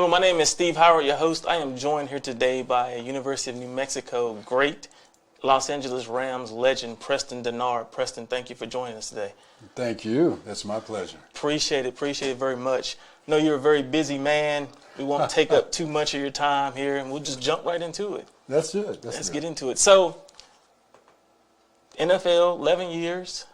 Hello, my name is Steve Howard, your host. I am joined here today by University of New Mexico great Los Angeles Rams legend Preston Dennard. Preston, thank you for joining us today. Thank you. That's my pleasure. Appreciate it very much. I know you're a very busy man. We won't take up too much of your time here, and we'll just jump right into it. That's it. Let's get into it. So, NFL, 11 years.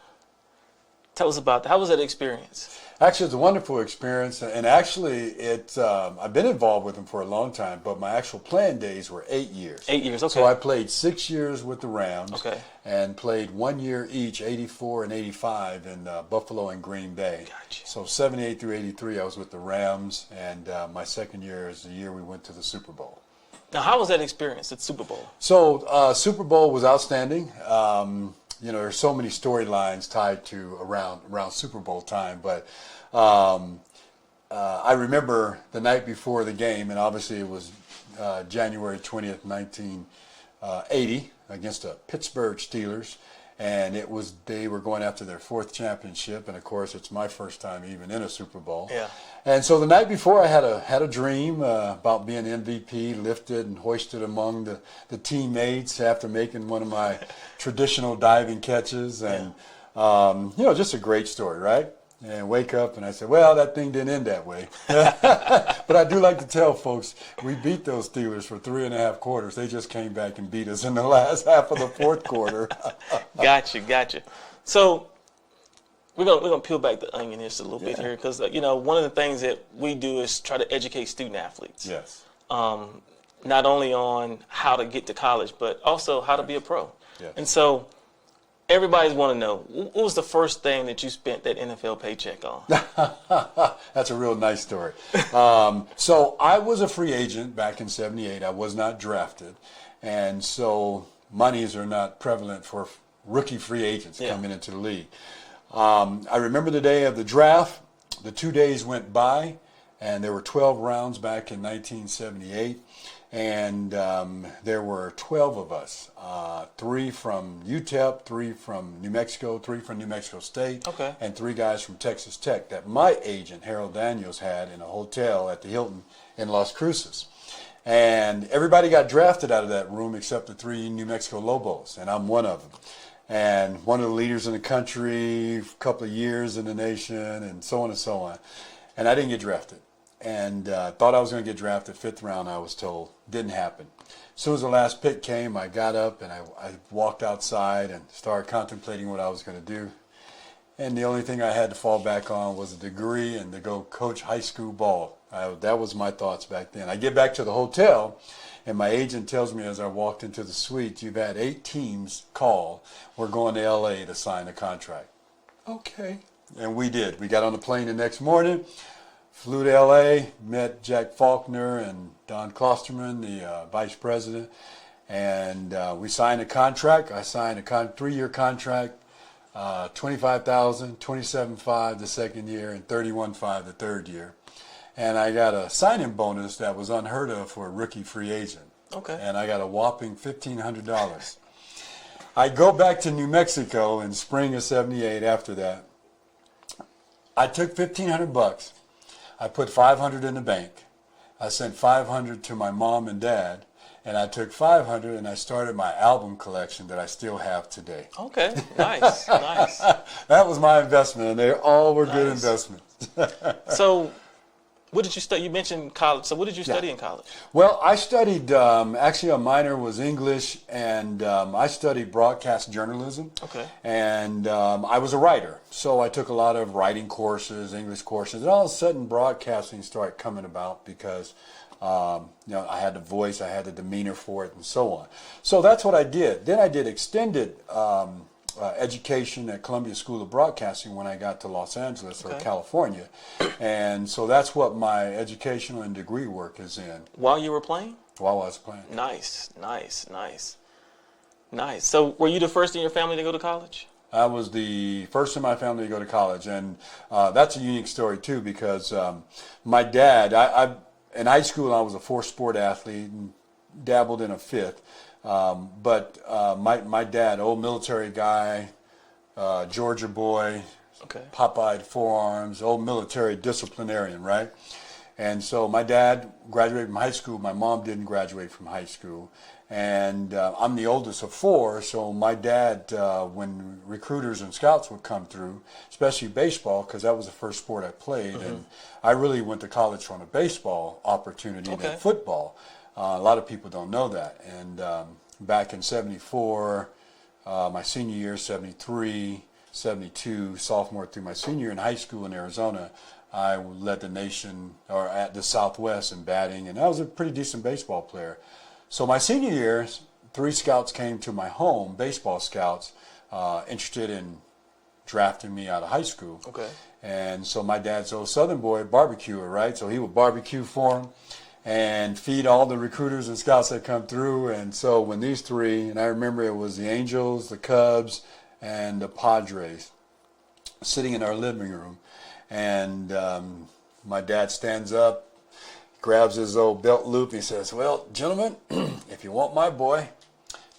Tell us about that. How was that experience? Actually, it's a wonderful experience, and actually, I've been involved with them for a long time, but my actual playing days were 8 years. 8 years, okay. So I played 6 years with the Rams, okay, and played 1 year each, 84 and 85 in Buffalo and Green Bay. Gotcha. So 78 through 83, I was with the Rams, and my second year is the year we went to the Super Bowl. Now, how was that experience at Super Bowl? So Super Bowl was outstanding. You know, there's so many storylines tied to around Super Bowl time, but I remember the night before the game, and obviously it was January 20th, 1980, against the Pittsburgh Steelers, and they were going after their 4th championship, and of course it's my first time even in a Super Bowl. Yeah. And so the night before, I had a dream about being MVP, lifted and hoisted among the teammates after making one of my traditional diving catches, and you know, just a great story, right? And wake up and I said, well, that thing didn't end that way. But I do like to tell folks, we beat those Steelers for 3.5 quarters. They just came back and beat us in the last half of the 4th quarter. Gotcha. So we're gonna peel back the onion just a little bit here, because you know, one of the things that we do is try to educate student athletes. Yes. Not only on how to get to college, but also how to be a pro. Yes. And so everybody's want to know, what was the first thing that you spent that NFL paycheck on? That's a real nice story. So I was a free agent back in '78. I was not drafted. And so monies are not prevalent for rookie free agents coming into the league. I remember the day of the draft. The 2 days went by, and there were 12 rounds back in 1978. And there were 12 of us, 3 from UTEP, 3 from New Mexico, 3 from New Mexico State, and 3 guys from Texas Tech that my agent, Harold Daniels, had in a hotel at the Hilton in Las Cruces. And everybody got drafted out of that room except the 3 New Mexico Lobos, and I'm one of them. And one of the leaders in the country, a couple of years in the nation, and so on and so on. And I didn't get drafted. And thought I was going to get drafted 5th round, I was told. Didn't happen. As soon as the last pick came, I got up and I walked outside and started contemplating what I was going to do. And the only thing I had to fall back on was a degree and to go coach high school ball. That was my thoughts back then. I get back to the hotel, and my agent tells me as I walked into the suite, you've had 8 teams call. We're going to L.A. to sign a contract. Okay. And we did. We got on the plane the next morning. Flew to L.A., met Jack Faulkner and Don Klosterman, the vice president, and we signed a contract. I signed a 3-year contract, $25,000, $27,500 the second year, and $31,500 the third year. And I got a signing bonus that was unheard of for a rookie free agent. Okay. And I got a whopping $1,500. I go back to New Mexico in spring of '78 after that. I took $1,500. I put $500 in the bank. I sent $500 to my mom and dad, and I took $500 and I started my album collection that I still have today. Okay, nice. That was my investment, and they all were good investments. So, what did you study? You mentioned college. So, what did you study in college? Well, I studied, actually a minor was English, and I studied broadcast journalism. Okay. And I was a writer, so I took a lot of writing courses, English courses, and all of a sudden broadcasting started coming about because, you know, I had the voice, I had the demeanor for it, and so on. So that's what I did. Then I did extended education at Columbia School of Broadcasting when I got to Los Angeles or California. And so that's what my educational and degree work is in. While you were playing? While I was playing. Nice. So were you the first in your family to go to college? I was the first in my family to go to college. And that's a unique story, too, because my dad, in high school, I was a 4-sport athlete and dabbled in a 5th. But my dad, old military guy, Georgia boy, pop-eyed forearms, old military disciplinarian, right? And so my dad graduated from high school. My mom didn't graduate from high school. And I'm the oldest of four, so my dad, when recruiters and scouts would come through, especially baseball, because that was the first sport I played, and I really went to college from a baseball opportunity than football. A lot of people don't know that. And back in 74, my senior year, 73, 72, sophomore through my senior year in high school in Arizona, I led the nation, or at the Southwest in batting, and I was a pretty decent baseball player. So my senior year, 3 scouts came to my home, baseball scouts, interested in drafting me out of high school. Okay. And so my dad's old Southern boy, barbecuer, right? So he would barbecue for them and feed all the recruiters and scouts that come through. And so when these 3, and I remember it was the Angels, the Cubs, and the Padres, sitting in our living room. And my dad stands up, grabs his old belt loop, and he says, "Well, gentlemen, if you want my boy,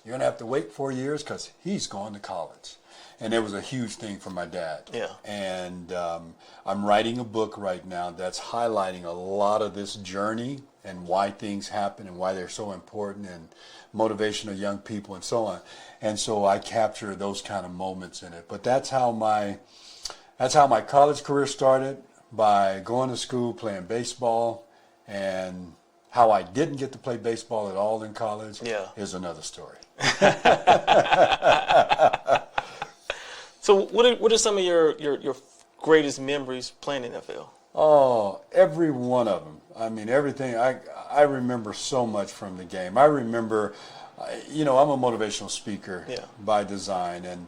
you're going to have to wait 4 years because he's going to college." And it was a huge thing for my dad. Yeah. And I'm writing a book right now that's highlighting a lot of this journey and why things happen and why they're so important and motivation of young people and so on. And so I capture those kind of moments in it. But that's how my college career started, by going to school, playing baseball. And how I didn't get to play baseball at all in college is another story. So what are some of your greatest memories playing in the NFL? Oh, every one of them. I mean, everything. I remember so much from the game. I remember, I'm a motivational speaker by design. And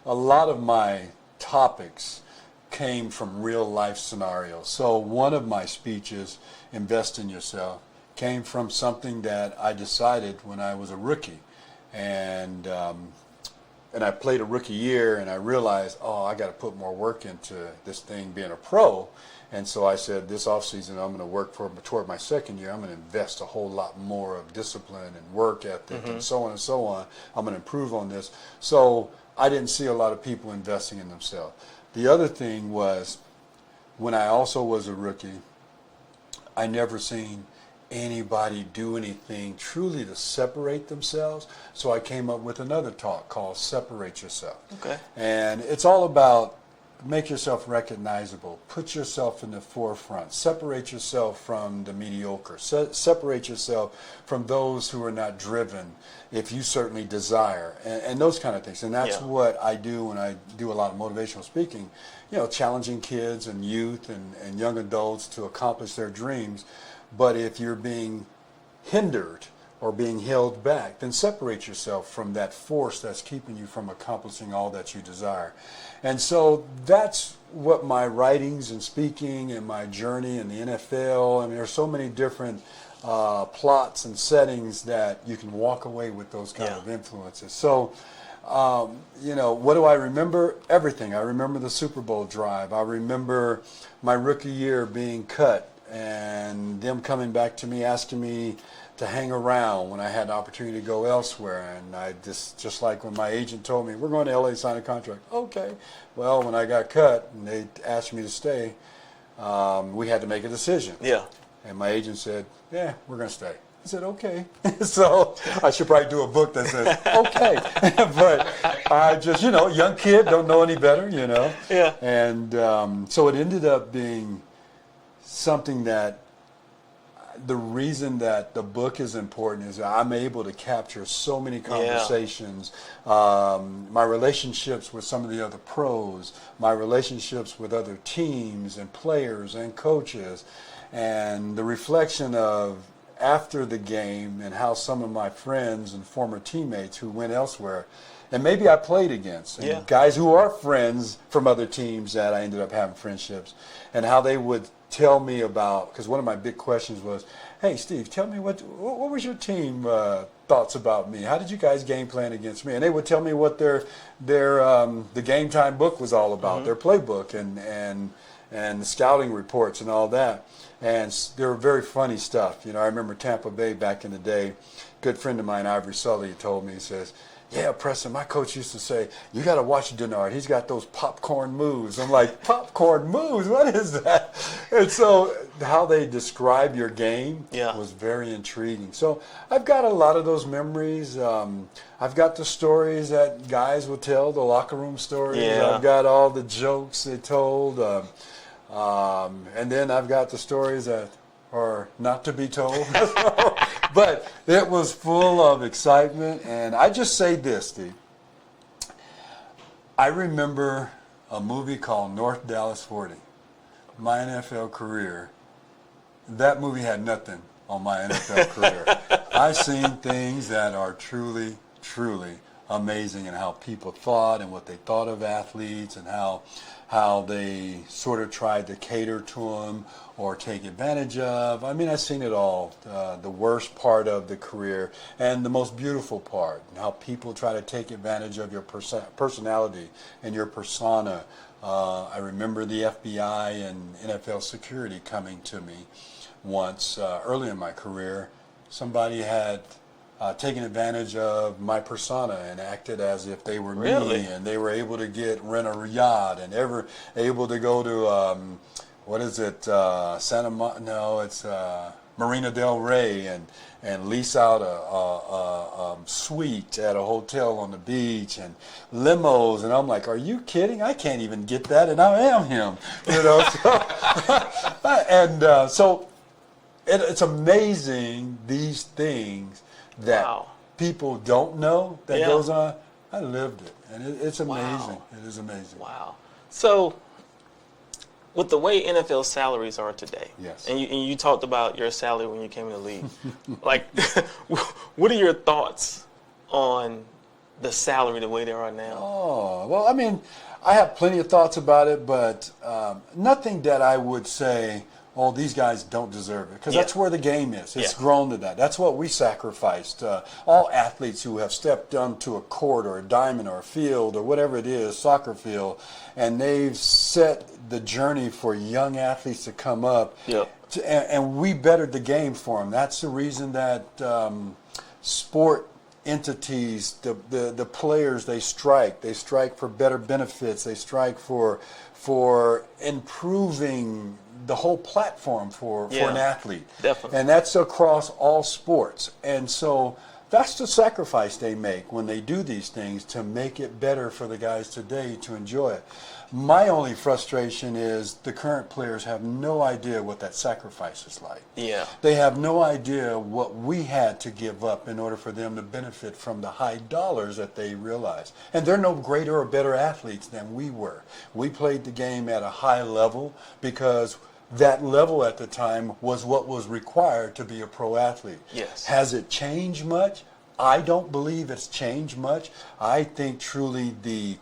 a lot of my topics came from real life scenarios. So one of my speeches, Invest in Yourself, came from something that I decided when I was a rookie. And I played a rookie year, and I realized, I got to put more work into this thing being a pro. And so I said, this offseason, I'm going to work toward my second year. I'm going to invest a whole lot more of discipline and work ethic and so on and so on. I'm going to improve on this. So I didn't see a lot of people investing in themselves. The other thing was, when I also was a rookie, I never seen anybody do anything truly to separate themselves. So I came up with another talk called Separate Yourself. Okay. And it's all about make yourself recognizable, put yourself in the forefront, separate yourself from the mediocre, separate yourself from those who are not driven, if you certainly desire, and those kind of things. And that's what I do when I do a lot of motivational speaking, challenging kids and youth and young adults to accomplish their dreams. But if you're being hindered or being held back, then separate yourself from that force that's keeping you from accomplishing all that you desire. And so that's what my writings and speaking and my journey in the NFL, there's so many different plots and settings that you can walk away with those kind of influences. So, what do I remember? Everything. I remember the Super Bowl drive. I remember my rookie year being cut and them coming back to me, asking me to hang around when I had the opportunity to go elsewhere. And I just like when my agent told me, we're going to LA to sign a contract. Okay. Well, when I got cut and they asked me to stay, we had to make a decision. Yeah. And my agent said, yeah, we're going to stay. I said, okay. So I should probably do a book that says, okay. But I just, young kid, don't know any better, Yeah. And so it ended up being something that the reason that the book is important is I'm able to capture so many conversations, my relationships with some of the other pros, my relationships with other teams and players and coaches, and the reflection of after the game and how some of my friends and former teammates who went elsewhere, and maybe I played against, and guys who are friends from other teams that I ended up having friendships, and how they would tell me about, because one of my big questions was, hey, Steve, tell me what was your team thoughts about me? How did you guys game plan against me? And they would tell me what their the Game Time book was all about, their playbook and the scouting reports and all that. And they were very funny stuff. I remember Tampa Bay back in the day, good friend of mine, Ivory Sully, told me, he says, yeah, Preston, my coach used to say, you got to watch Dennard. He's got those popcorn moves. I'm like, popcorn moves? What is that? And so how they describe your game was very intriguing. So I've got a lot of those memories. I've got the stories that guys will tell, the locker room stories. Yeah. I've got all the jokes they told. And then I've got the stories that are not to be told. But it was full of excitement. And I just say this, Steve. I remember a movie called North Dallas 40, my NFL career. That movie had nothing on my NFL career. I've seen things that are truly, truly amazing, and how people thought and what they thought of athletes, and how they sort of tried to cater to them or take advantage of. I mean, I've seen it all, the worst part of the career and the most beautiful part, and how people try to take advantage of your personality and your persona. I remember the FBI and NFL security coming to me once early in my career. Somebody had taken advantage of my persona and acted as if they were me, and they were able to rent a yacht and able to go to Marina Del Rey and lease out a suite at a hotel on the beach and limos, and I'm like, are you kidding? I can't even get that, and I am him, you know. So it's amazing, these things that people don't know that goes on. I lived it, and it's amazing. Wow. It is amazing. Wow. So, with the way NFL salaries are today, and you talked about your salary when you came in the league, like, what are your thoughts on the salary the way they are now? Oh, well, I mean, I have plenty of thoughts about it, but nothing that I would say, oh, these guys don't deserve it, because that's where the game is. It's grown to that. That's what we sacrificed. All athletes who have stepped onto a court or a diamond or a field or whatever it is, soccer field, and they've set the journey for young athletes to come up, and we bettered the game for them. That's the reason that sport entities, the players, they strike for better benefits. They strike for improving the whole platform for an athlete. Definitely. And that's across all sports. And so that's the sacrifice they make when they do these things to make it better for the guys today to enjoy it. My only frustration is the current players have no idea what that sacrifice is like. Yeah. They have no idea what we had to give up in order for them to benefit from the high dollars that they realize. And they're no greater or better athletes than we were. We played the game at a high level because that level at the time was what was required to be a pro athlete. Yes. Has it changed much? I don't believe it's changed much. I think truly the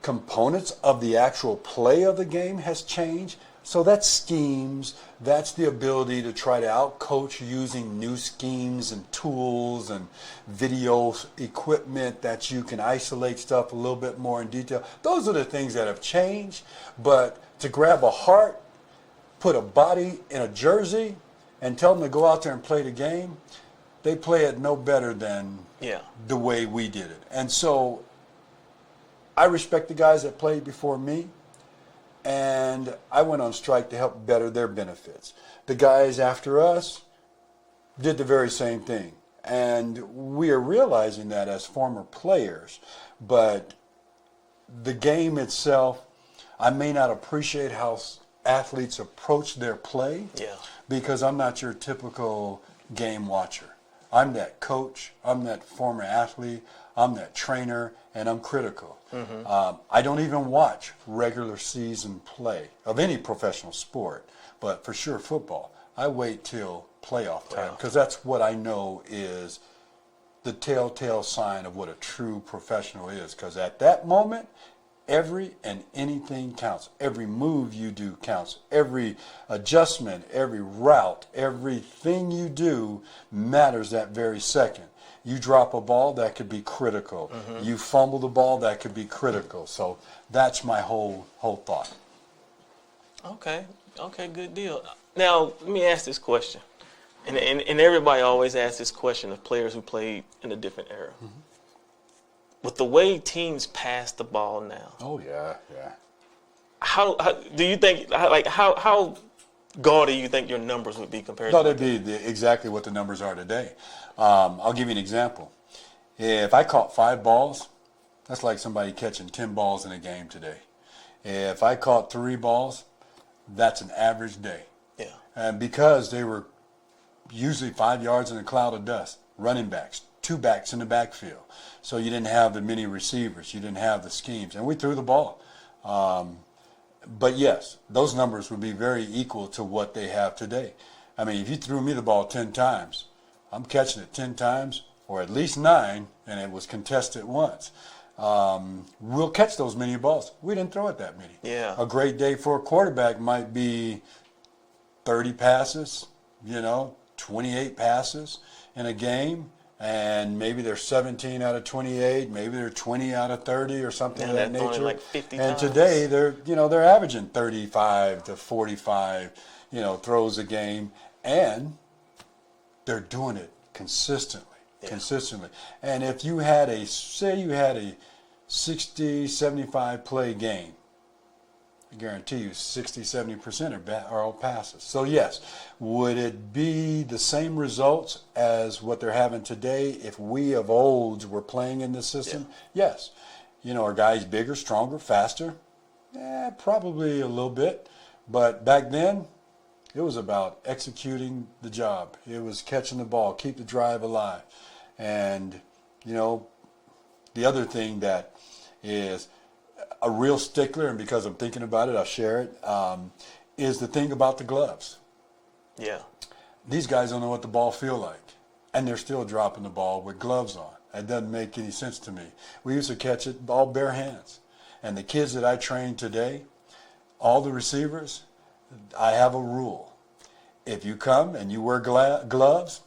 components of the actual play of the game has changed. So that's schemes, that's the ability to try to outcoach using new schemes and tools and video equipment that you can isolate stuff a little bit more in detail. Those are the things that have changed. But to grab a heart, put a body in a jersey, and tell them to go out there and play the game, they play it no better than the way we did it. And so I respect the guys that played before me, and I went on strike to help better their benefits. The guys after us did the very same thing. And we are realizing that as former players, but the game itself, I may not appreciate how athletes approach their play because I'm not your typical game watcher. I'm that coach, I'm that former athlete, I'm that trainer, and I'm critical. I don't even watch regular season play of any professional sport, but for sure football. I wait till playoff time because that's what I know is the telltale sign of what a true professional is, because at that moment, every and anything counts. Every move you do counts. Every adjustment, every route, everything you do matters that very second. You drop a ball, that could be critical. You fumble the ball, that could be critical. So that's my whole thought. Okay, good deal. Now, let me ask this question. And everybody always asks this question of players who played in a different era. with the way teams pass the ball now. Oh yeah. How do you think? How gaudy you think your numbers would be compared? No, to they'd be exactly what the numbers are today. I'll give you an example. If I caught 5 balls, that's like somebody catching 10 balls in a game today. If I caught 3 balls, that's an average day. Yeah. And because they were usually 5 yards in a cloud of dust, running backs, 2 backs in the backfield. So you didn't have the many receivers. You didn't have the schemes. And we threw the ball. But yes, those numbers would be very equal to what they have today. I mean, if you threw me the ball 10 times, I'm catching it 10 times, or at least 9, and it was contested once. We'll catch those many balls. We didn't throw it that many. Yeah. A great day for a quarterback might be 30 passes, 28 passes in a game, and maybe they're 17 out of 28, maybe they're 20 out of 30 or something of that nature. Like 50 and times. Today they're averaging 35 to 45, throws a game, and they're doing it consistently. And if you had a 60, 75 play game, I guarantee you 60, 70% are all passes. So yes, would it be the same results as what they're having today if we of old were playing in this system? Yeah. Yes. Are guys bigger, stronger, faster? Probably a little bit. But back then, it was about executing the job. It was catching the ball, keep the drive alive. And, the other thing that is a real stickler, and because I'm thinking about it, I'll share it, is the thing about the gloves. Yeah. These guys don't know what the ball feel like, and they're still dropping the ball with gloves on. That doesn't make any sense to me. We used to catch it all bare hands. And the kids that I train today, all the receivers, I have a rule. If you come and you wear gloves,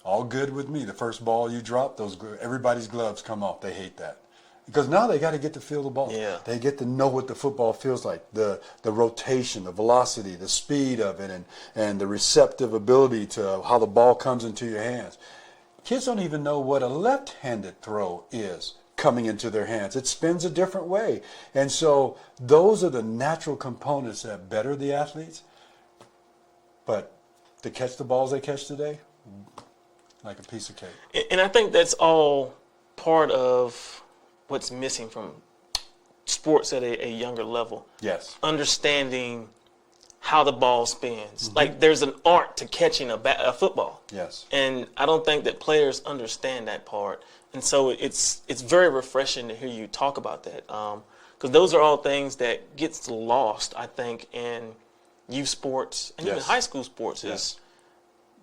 all good with me. The first ball you drop, everybody's gloves come off. They hate that. Because now they got to get to feel the ball. Yeah. They get to know what the football feels like, the rotation, the velocity, the speed of it, and the receptive ability to how the ball comes into your hands. Kids don't even know what a left-handed throw is coming into their hands. It spins a different way. And so those are the natural components that better the athletes. But to catch the balls they catch today, like a piece of cake. And I think that's all part of what's missing from sports at a younger level. Yes. Understanding how the ball spins. Mm-hmm. Like there's an art to catching a football. Yes. And I don't think that players understand that part. And so it's very refreshing to hear you talk about that. Because those are all things that gets lost, I think, in youth sports and even high school sports is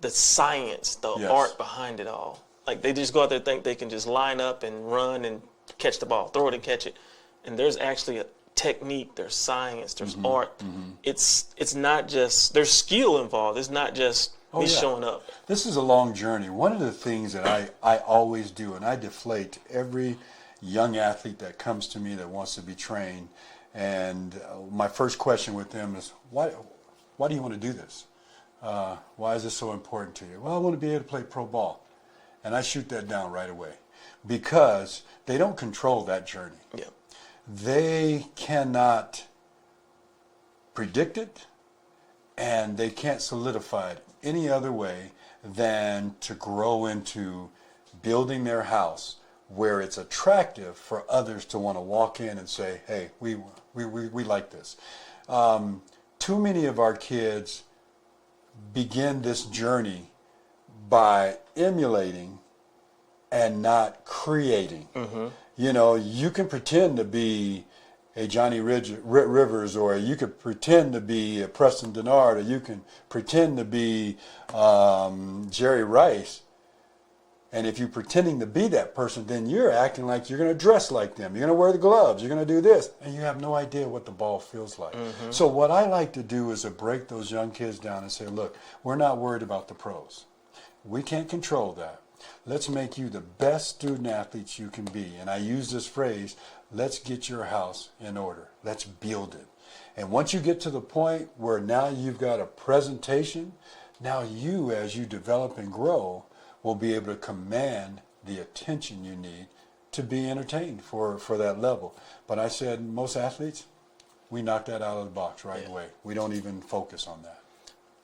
the science, the art behind it all. Like they just go out there and think they can just line up and run and catch the ball, throw it and catch it. And there's actually a technique, there's science, there's art. Mm-hmm. It's not just, there's skill involved. It's not just showing up. This is a long journey. One of the things that I always do, and I deflate every young athlete that comes to me that wants to be trained, and my first question with them is, why do you want to do this? Why is this so important to you? Well, I want to be able to play pro ball. And I shoot that down right away because they don't control that journey. Yeah. They cannot predict it, and they can't solidify it any other way than to grow into building their house where it's attractive for others to want to walk in and say, hey, we like this. Too many of our kids begin this journey by emulating and not creating. Mm-hmm. You can pretend to be a Johnny Rivers, or you could pretend to be a Preston Dennard, or you can pretend to be Jerry Rice. And if you're pretending to be that person, then you're acting like you're going to dress like them. You're going to wear the gloves. You're going to do this. And you have no idea what the ball feels like. Mm-hmm. So what I like to do is to break those young kids down and say, look, we're not worried about the pros. We can't control that. Let's make you the best student athletes you can be. And I use this phrase, let's get your house in order. Let's build it. And once you get to the point where now you've got a presentation, now you, as you develop and grow, will be able to command the attention you need to be entertained for that level. But I said, most athletes, we knock that out of the box right away. We don't even focus on that.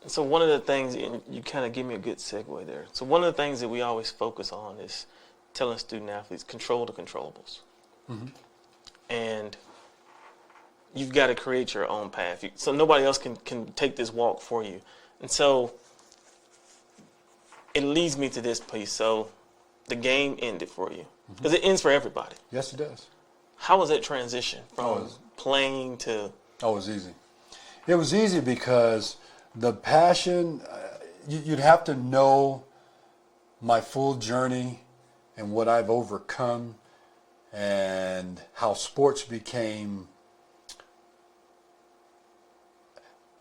So one of the things, and you kind of give me a good segue there. So one of the things that we always focus on is telling student athletes, control the controllables. Mm-hmm. And you've got to create your own path. So nobody else can take this walk for you. And so it leads me to this piece. So the game ended for you. Because it ends for everybody. Yes, it does. How was that transition from playing to... Oh, it was easy. It was easy because the passion, you'd have to know my full journey and what I've overcome and how sports became...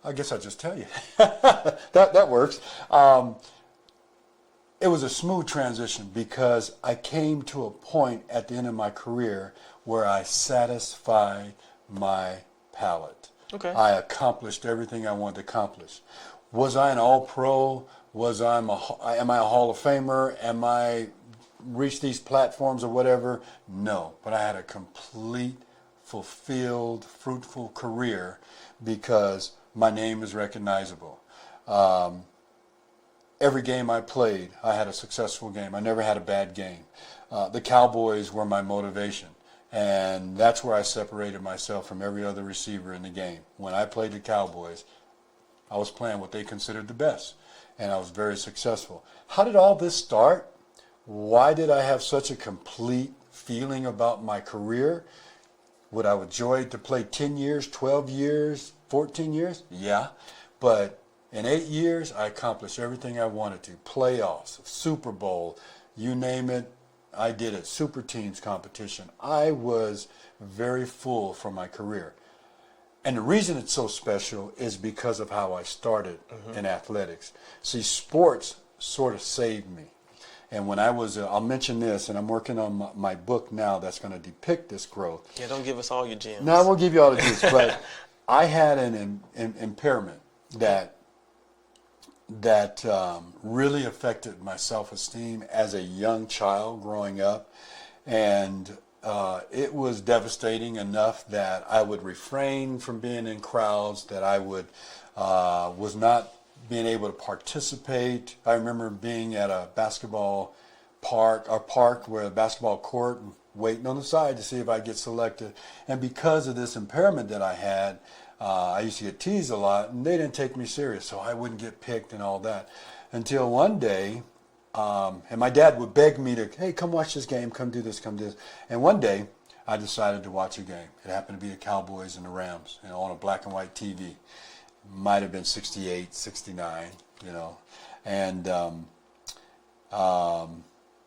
I guess I'll just tell you. that works. It was a smooth transition because I came to a point at the end of my career where I satisfied my palate. Okay. I accomplished everything I wanted to accomplish. Was I an All-Pro? Am I a Hall of Famer? Am I reached these platforms or whatever? No. But I had a complete, fulfilled, fruitful career because my name is recognizable. Every game I played, I had a successful game. I never had a bad game. The Cowboys were my motivation. And that's where I separated myself from every other receiver in the game. When I played the Cowboys, I was playing what they considered the best. And I was very successful. How did all this start? Why did I have such a complete feeling about my career? Would I have enjoyed to play 10 years, 12 years, 14 years? Yeah. But in 8 years, I accomplished everything I wanted to. Playoffs, Super Bowl, you name it, I did it. Super teams competition. I was very full from my career. And the reason it's so special is because of how I started in athletics. See, sports sort of saved me. And when I was, I'll mention this, and I'm working on my book now that's going to depict this growth. Yeah, don't give us all your gems. No, I won't give you all the gems, but I had an impairment that really affected my self-esteem as a young child growing up. And it was devastating enough that I would refrain from being in crowds, that I was not being able to participate. I remember being at a basketball park where a basketball court, waiting on the side to see if I get selected. And because of this impairment that I had, I used to get teased a lot, and they didn't take me serious, so I wouldn't get picked and all that. Until one day, and my dad would beg me to, hey, come watch this game, come do this, come do this. And one day, I decided to watch a game. It happened to be the Cowboys and the Rams, on a black and white TV. Might have been 68, 69, And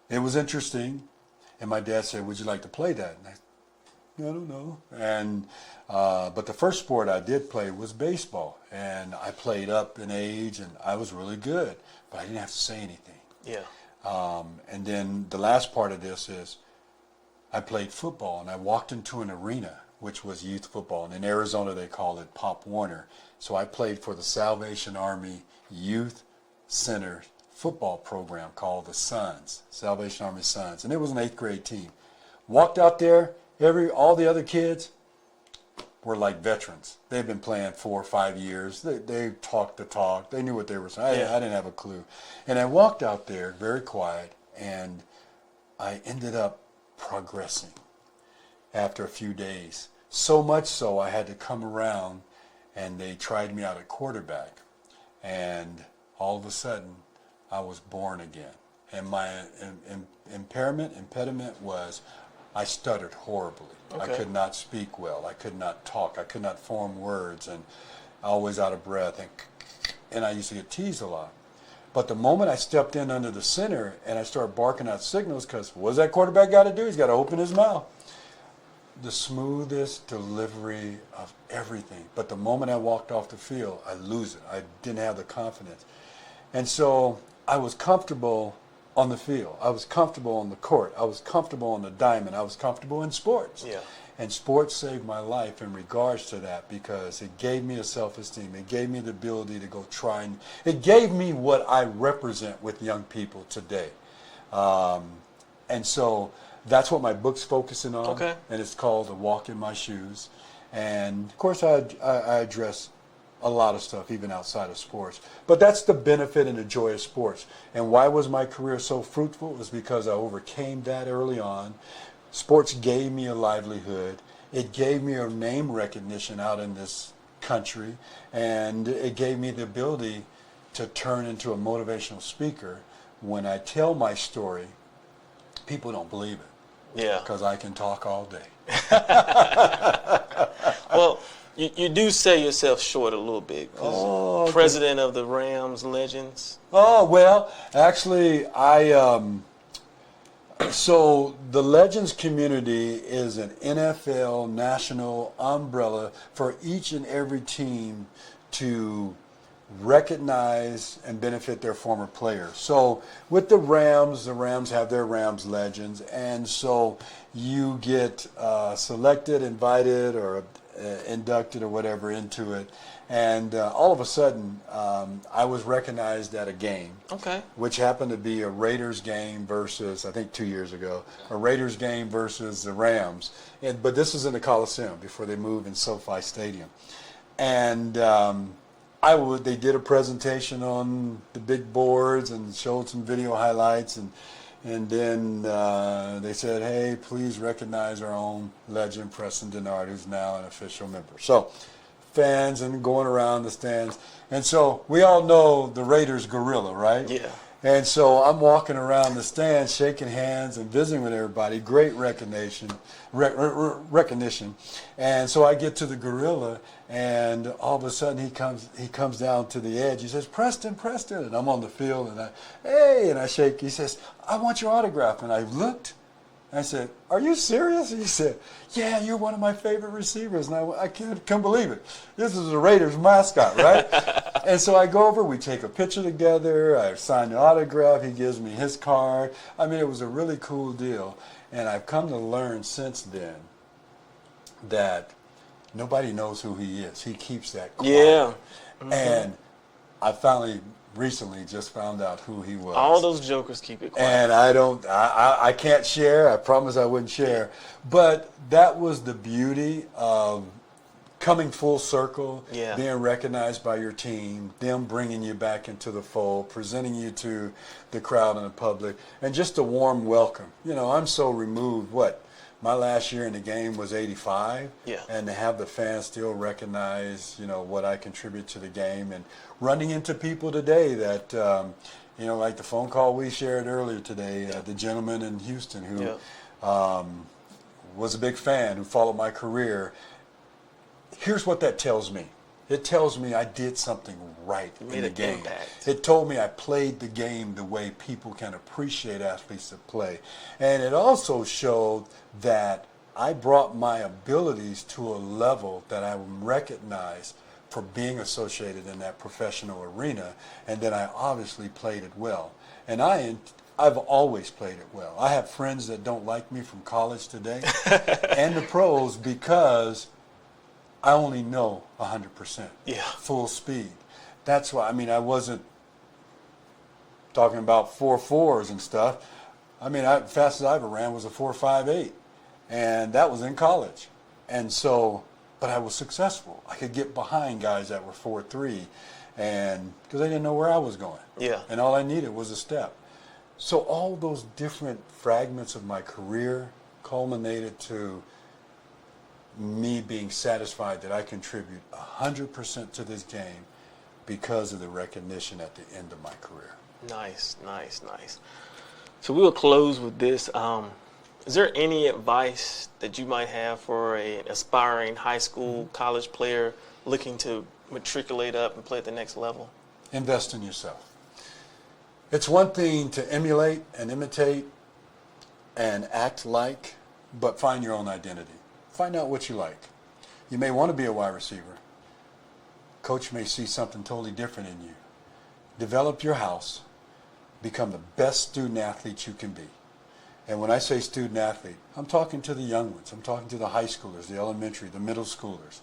it was interesting. And my dad said, would you like to play that? And I don't know. And but the first sport I did play was baseball, and I played up in age, and I was really good, but I didn't have to say anything. Yeah. And then the last part of this is I played football, and I walked into an arena, which was youth football, and in Arizona they call it Pop Warner. So I played for the Salvation Army Youth Center football program called the Sons, Salvation Army Sons, and it was an 8th grade team. Walked out there. All the other kids were like veterans. They've been playing 4 or 5 years. They talked the talk. They knew what they were saying. I didn't have a clue. And I walked out there very quiet, and I ended up progressing after a few days. So much so I had to come around, and they tried me out at quarterback. And all of a sudden, I was born again. And my impediment was I stuttered horribly. Okay. I could not speak well. I could not talk. I could not form words, and always out of breath. And I used to get teased a lot. But the moment I stepped in under the center and I started barking out signals, because what's that quarterback got to do? He's got to open his mouth. The smoothest delivery of everything. But the moment I walked off the field, I lose it. I didn't have the confidence. And so I was comfortable on the field. I was comfortable on the court. I was comfortable on the diamond. I was comfortable in sports. Yeah. And sports saved my life in regards to that, because it gave me a self-esteem. It gave me the ability to go try, and it gave me what I represent with young people today. And so that's what my book's focusing on. Okay. And it's called A Walk in My Shoes. And, of course, I address a lot of stuff, even outside of sports. But that's the benefit and the joy of sports. And why was my career so fruitful? It was because I overcame that early on. Sports gave me a livelihood. It gave me a name recognition out in this country. And it gave me the ability to turn into a motivational speaker. When I tell my story, people don't believe it. Yeah. Because I can talk all day. Well, you do sell yourself short a little bit. Okay. President of the Rams Legends. Oh, well, actually, so the Legends community is an NFL national umbrella for each and every team to recognize and benefit their former players. So with the Rams have their Rams Legends, and so you get selected, invited, or inducted or whatever into it. And all of a sudden, I was recognized at a game, okay, which happened to be a Raiders game versus, I think 2 years ago, a Raiders game versus the Rams. But this was in the Coliseum before they moved in SoFi Stadium. And they did a presentation on the big boards and showed some video highlights, and then they said, hey, please recognize our own legend, Preston Dennard, who's now an official member. So fans and going around the stands. And so we all know the Raiders gorilla, right? Yeah. And so I'm walking around the stands, shaking hands and visiting with everybody. Great recognition. And so I get to the gorilla, and all of a sudden he comes down to the edge. He says, Preston, and I'm on the field, and I shake. He says, I want your autograph. And I looked. I said, are you serious? He said, yeah, you're one of my favorite receivers. And I can't believe it. This is the Raiders mascot, right? And so I go over, we take a picture together, I sign the autograph, he gives me his card. I mean, it was a really cool deal. And I've come to learn since then that nobody knows who he is. He keeps that quiet. Yeah. Mm-hmm. And I finally recently just found out who he was. All those jokers keep it quiet. And I can't share. I promised I wouldn't share. But that was the beauty of coming full circle, being recognized by your team, them bringing you back into the fold, presenting you to the crowd and the public, and just a warm welcome. You know, I'm so removed. My last year in the game was 85, and to have the fans still recognize, what I contribute to the game, and running into people today that, like the phone call we shared earlier today, the gentleman in Houston who was a big fan, who followed my career. Here's what that tells me. It tells me I did something right in the game. It told me I played the game the way people can appreciate athletes that play. And it also showed that I brought my abilities to a level that I'm recognized for being associated in that professional arena, and then I obviously played it well. And I've always played it well. I have friends that don't like me from college today and the pros because I only know 100%, full speed. That's why, I wasn't talking about 4.4s and stuff. Fastest I ever ran was a 4.58, and that was in college. And so, but I was successful. I could get behind guys that were 4.3, and because they didn't know where I was going. Yeah. And all I needed was a step. So all those different fragments of my career culminated to me being satisfied that I contribute 100% to this game because of the recognition at the end of my career. Nice. So we'll close with this. Is there any advice that you might have for an aspiring high school, college player looking to matriculate up and play at the next level? Invest in yourself. It's one thing to emulate and imitate and act like, but find your own identity. Find out what you like. You may want to be a wide receiver. Coach may see something totally different in you. Develop your house. Become the best student athlete you can be. And when I say student athlete, I'm talking to the young ones. I'm talking to the high schoolers, the elementary, the middle schoolers,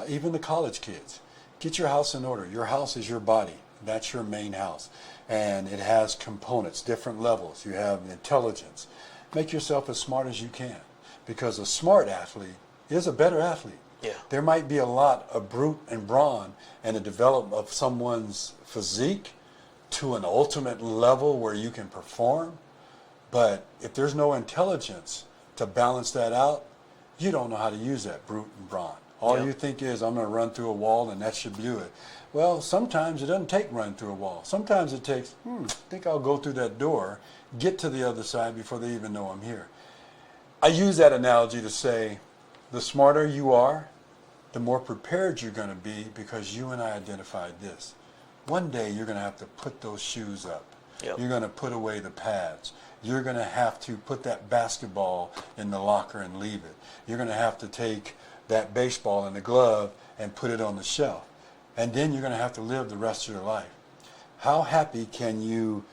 even the college kids. Get your house in order. Your house is your body. That's your main house. And it has components, different levels. You have intelligence. make yourself as smart as you can, because a smart athlete is a better athlete. Yeah. There might be a lot of brute and brawn and the development of someone's physique to an ultimate level where you can perform, but if there's no intelligence to balance that out, you don't know how to use that brute and brawn. All you think is, I'm going to run through a wall and that should do it. Well, sometimes it doesn't take running through a wall. Sometimes it takes, I think I'll go through that door, get to the other side before they even know I'm here. I use that analogy to say, the smarter you are, the more prepared you're going to be, because you and I identified this. One day you're going to have to put those shoes up. Yep. You're going to put away the pads. You're going to have to put that basketball in the locker and leave it. You're going to have to take that baseball and the glove and put it on the shelf. And then you're going to have to live the rest of your life. How happy can you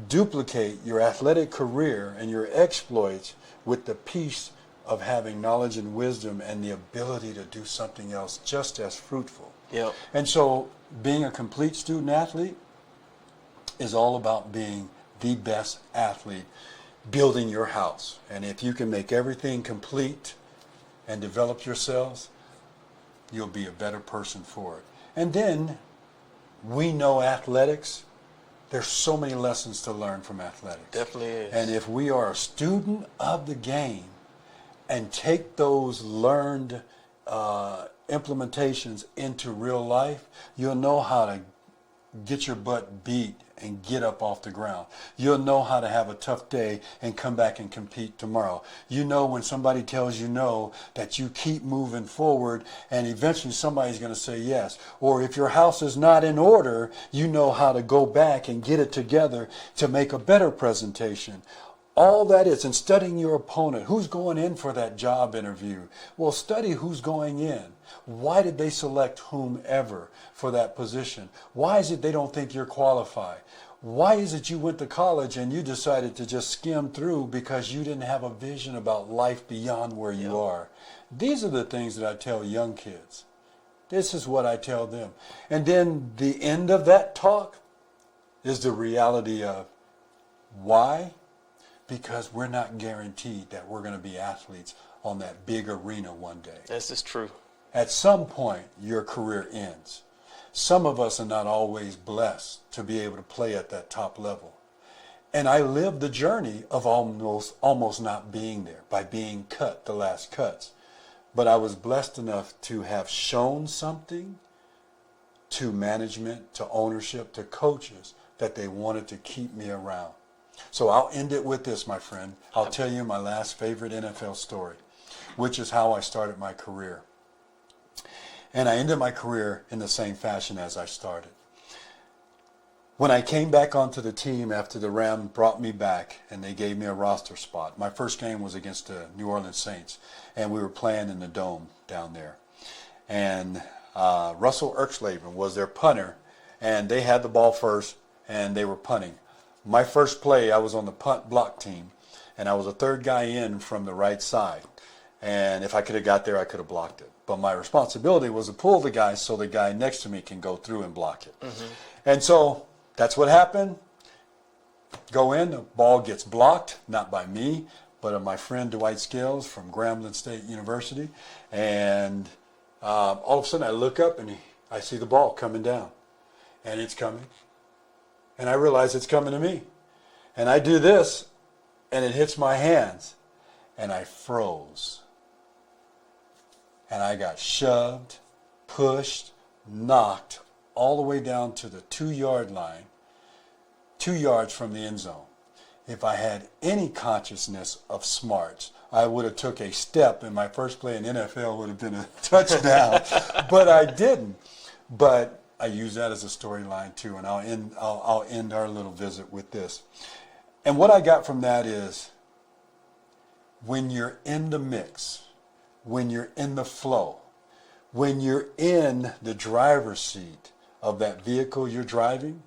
duplicate your athletic career and your exploits with the peace of having knowledge and wisdom and the ability to do something else just as fruitful? Yep. And so being a complete student athlete is all about being the best athlete, building your house. And if you can make everything complete and develop yourselves, you'll be a better person for it. And then we know athletics. There's so many lessons to learn from athletics. Definitely is. And if we are a student of the game and take those learned implementations into real life, you'll know how to get your butt beat and get up off the ground. You'll know how to have a tough day and come back and compete tomorrow. You know when somebody tells you no, that you keep moving forward and eventually somebody's going to say yes. Or if your house is not in order, you know how to go back and get it together to make a better presentation. All that is, and studying your opponent. Who's going in for that job interview? Well, study who's going in. Why did they select whomever for that position? Why is it they don't think you're qualified? Why is it you went to college and you decided to just skim through because you didn't have a vision about life beyond where you are? These are the things that I tell young kids. This is what I tell them. And then the end of that talk is the reality of why? Because we're not guaranteed that we're going to be athletes on that big arena one day. This is true. At some point, your career ends. Some of us are not always blessed to be able to play at that top level. And I lived the journey of almost not being there, by being cut the last cuts. But I was blessed enough to have shown something to management, to ownership, to coaches, that they wanted to keep me around. So I'll end it with this, my friend. I'll tell you my last favorite NFL story, which is how I started my career. And I ended my career in the same fashion as I started. When I came back onto the team after the Rams brought me back and they gave me a roster spot, my first game was against the New Orleans Saints, and we were playing in the Dome down there. And Russell Erxleben was their punter, and they had the ball first, and they were punting. My first play, I was on the punt block team, and I was a third guy in from the right side. And if I could have got there, I could have blocked it. But my responsibility was to pull the guy so the guy next to me can go through and block it. Mm-hmm. And so that's what happened. Go in, the ball gets blocked, not by me, but of my friend Dwight Scales from Grambling State University. And all of a sudden I look up and I see the ball coming down. And it's coming. And I realize it's coming to me. And I do this, and it hits my hands. And I froze. And I got shoved, pushed, knocked all the way down to the 2-yard line, 2 yards from the end zone. If I had any consciousness of smarts, I would have took a step, and my first play in NFL would have been a touchdown. But I didn't. But I use that as a storyline too, and I'll end our little visit with this. And what I got from that is, when you're in the mix, when you're in the flow, when you're in the driver's seat of that vehicle you're driving,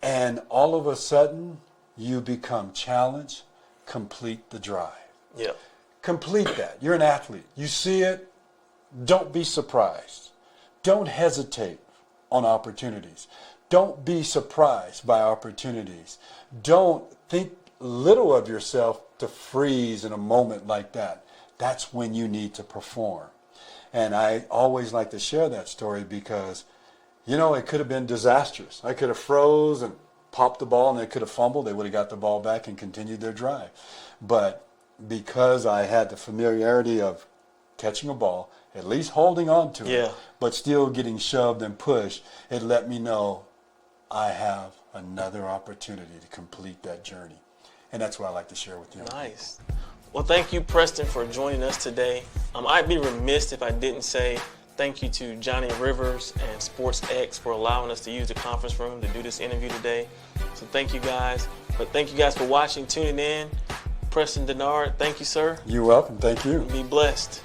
and all of a sudden you become challenged, complete the drive. Yeah. Complete that. You're an athlete. You see it, don't be surprised. Don't hesitate on opportunities. Don't be surprised by opportunities. Don't think little of yourself to freeze in a moment like that, that's when you need to perform. And I always like to share that story because, you know, it could have been disastrous. I could have froze and popped the ball and they could have fumbled. They would have got the ball back and continued their drive. But because I had the familiarity of catching a ball, at least holding on to it, but still getting shoved and pushed, it let me know I have another opportunity to complete that journey. And that's what I like to share with you. Nice. Well, thank you, Preston, for joining us today. I'd be remiss if I didn't say thank you to Johnny Rivers and SportsX for allowing us to use the conference room to do this interview today. So thank you guys. But thank you guys for watching, tuning in. Preston Dennard, thank you, sir. You're welcome. Thank you. Be blessed.